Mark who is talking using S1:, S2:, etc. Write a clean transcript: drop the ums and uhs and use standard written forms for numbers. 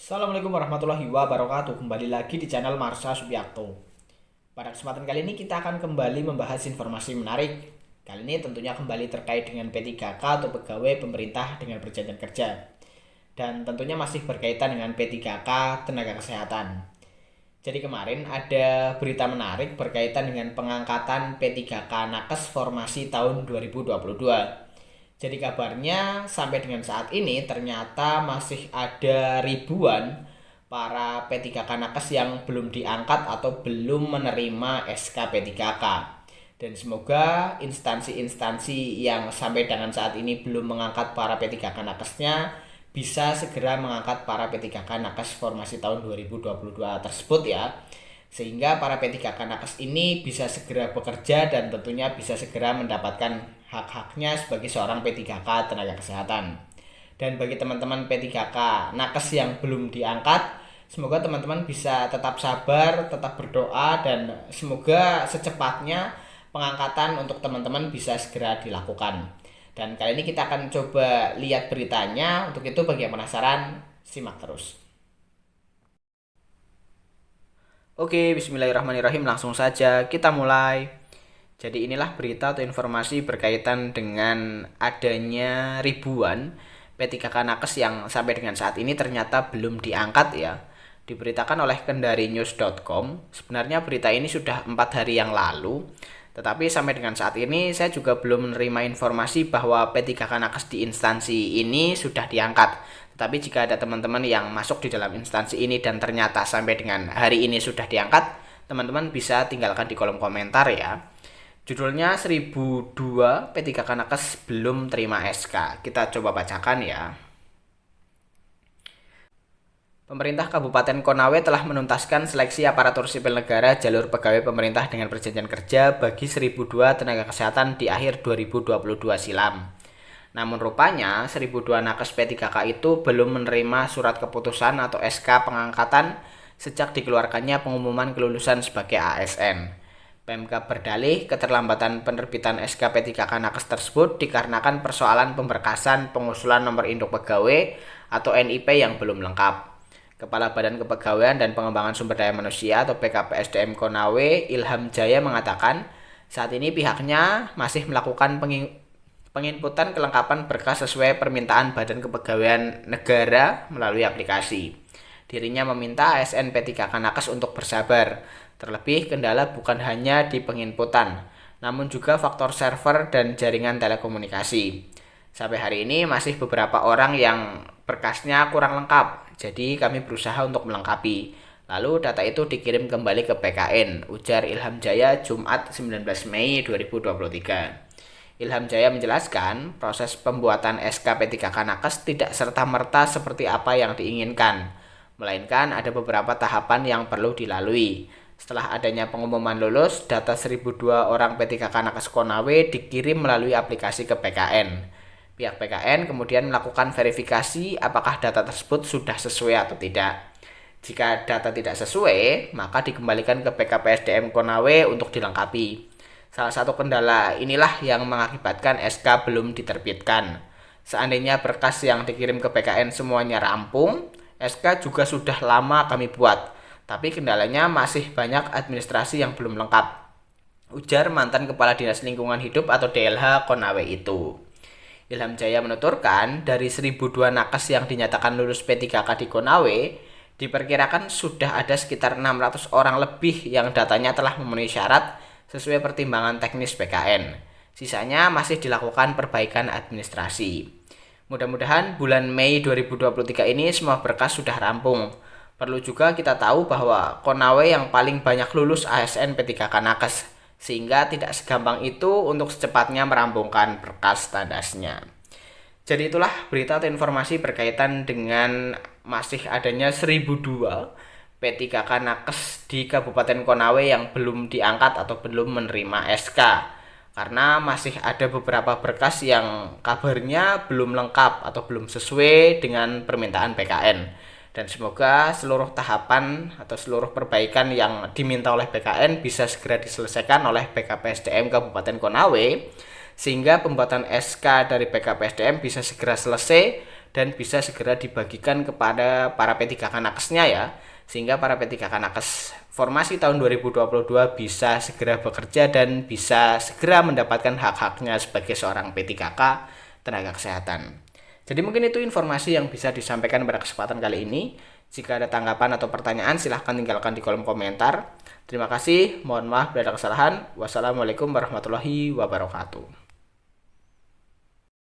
S1: Assalamualaikum warahmatullahi wabarakatuh. Kembali lagi di channel Marsha Subiakto. Pada kesempatan kali ini kita akan kembali membahas informasi menarik. Kali ini tentunya kembali terkait dengan P3K atau pegawai pemerintah dengan perjanjian kerja. Dan tentunya masih berkaitan dengan P3K tenaga kesehatan. Jadi kemarin ada berita menarik berkaitan dengan pengangkatan P3K Nakes formasi tahun 2022. Jadi kabarnya sampai dengan saat ini ternyata masih ada ribuan para P3K Nakes yang belum diangkat atau belum menerima SK P3K. Dan semoga instansi-instansi yang sampai dengan saat ini belum mengangkat para P3K Nakesnya bisa segera mengangkat para P3K Nakes formasi tahun 2022 tersebut ya. Sehingga para P3K Nakes ini bisa segera bekerja dan tentunya bisa segera mendapatkan hak-haknya sebagai seorang P3K tenaga kesehatan. Dan bagi teman-teman P3K Nakes yang belum diangkat, semoga teman-teman bisa tetap sabar, tetap berdoa, dan semoga secepatnya pengangkatan untuk teman-teman bisa segera dilakukan. Dan kali ini kita akan coba lihat beritanya. Untuk itu bagi yang penasaran, simak terus. Oke, bismillahirrahmanirrahim, langsung saja kita mulai. Jadi inilah berita atau informasi berkaitan dengan adanya ribuan P3K Nakes yang sampai dengan saat ini ternyata belum diangkat ya. Diberitakan oleh kendarinews.com. Sebenarnya berita ini sudah 4 hari yang lalu, tetapi sampai dengan saat ini saya juga belum menerima informasi bahwa P3K Nakes di instansi ini sudah diangkat. Tetapi jika ada teman-teman yang masuk di dalam instansi ini dan ternyata sampai dengan hari ini sudah diangkat, teman-teman bisa tinggalkan di kolom komentar ya. Judulnya 1002 P3K Nakes belum terima SK. Kita coba bacakan ya. Pemerintah Kabupaten Konawe telah menuntaskan seleksi aparatur sipil negara jalur pegawai pemerintah dengan perjanjian kerja bagi 1002 tenaga kesehatan di akhir 2022 silam. Namun rupanya 1002 nakes P3K itu belum menerima surat keputusan atau SK pengangkatan sejak dikeluarkannya pengumuman kelulusan sebagai ASN. Pemkab berdalih keterlambatan penerbitan SK P3K nakes tersebut dikarenakan persoalan pemberkasan pengusulan nomor induk pegawai atau NIP yang belum lengkap. Kepala Badan Kepegawaian dan Pengembangan Sumber Daya Manusia atau PKPSDM Konawe, Ilham Jaya mengatakan, saat ini pihaknya masih melakukan penginputan kelengkapan berkas sesuai permintaan Badan Kepegawaian Negara melalui aplikasi. Dirinya meminta ASN P3K Nakes untuk bersabar. Terlebih kendala bukan hanya di penginputan, namun juga faktor server dan jaringan telekomunikasi. Sampai hari ini masih beberapa orang yang berkasnya kurang lengkap, jadi kami berusaha untuk melengkapi. Lalu data itu dikirim kembali ke PKN, ujar Ilham Jaya Jumat 19 Mei 2023. Ilham Jaya menjelaskan, proses pembuatan SK P3K Nakes tidak serta-merta seperti apa yang diinginkan, melainkan ada beberapa tahapan yang perlu dilalui. Setelah adanya pengumuman lulus, data 1002 orang P3K Nakes Konawe dikirim melalui aplikasi ke PKN. Pihak PKN kemudian melakukan verifikasi apakah data tersebut sudah sesuai atau tidak. Jika data tidak sesuai, maka dikembalikan ke PKPSDM Konawe untuk dilengkapi. Salah satu kendala inilah yang mengakibatkan SK belum diterbitkan. Seandainya berkas yang dikirim ke PKN semuanya rampung, SK juga sudah lama kami buat. Tapi kendalanya masih banyak administrasi yang belum lengkap, ujar mantan Kepala Dinas Lingkungan Hidup atau DLH Konawe itu. Ilham Jaya menuturkan, dari 1002 nakes yang dinyatakan lulus P3K di Konawe, diperkirakan sudah ada sekitar 600 orang lebih yang datanya telah memenuhi syarat sesuai pertimbangan teknis PKN. Sisanya masih dilakukan perbaikan administrasi. Mudah-mudahan bulan Mei 2023 ini semua berkas sudah rampung. Perlu juga kita tahu bahwa Konawe yang paling banyak lulus ASN P3K Nakes, sehingga tidak segampang itu untuk secepatnya merampungkan berkas tandasnya. Jadi itulah berita atau informasi berkaitan dengan masih adanya 1002 P3K Nakes di Kabupaten Konawe yang belum diangkat atau belum menerima SK. Karena masih ada beberapa berkas yang kabarnya belum lengkap atau belum sesuai dengan permintaan PKN. Dan semoga seluruh tahapan atau seluruh perbaikan yang diminta oleh PKN bisa segera diselesaikan oleh PKPSDM Kabupaten Konawe, sehingga pembuatan SK dari PKPSDM bisa segera selesai dan bisa segera dibagikan kepada para P3K nakesnya ya, sehingga para P3K nakes formasi tahun 2022 bisa segera bekerja dan bisa segera mendapatkan hak-haknya sebagai seorang P3K tenaga kesehatan. Jadi mungkin itu informasi yang bisa disampaikan pada kesempatan kali ini. Jika ada tanggapan atau pertanyaan silahkan tinggalkan di kolom komentar. Terima kasih, mohon maaf bila ada kesalahan. Wassalamualaikum warahmatullahi wabarakatuh.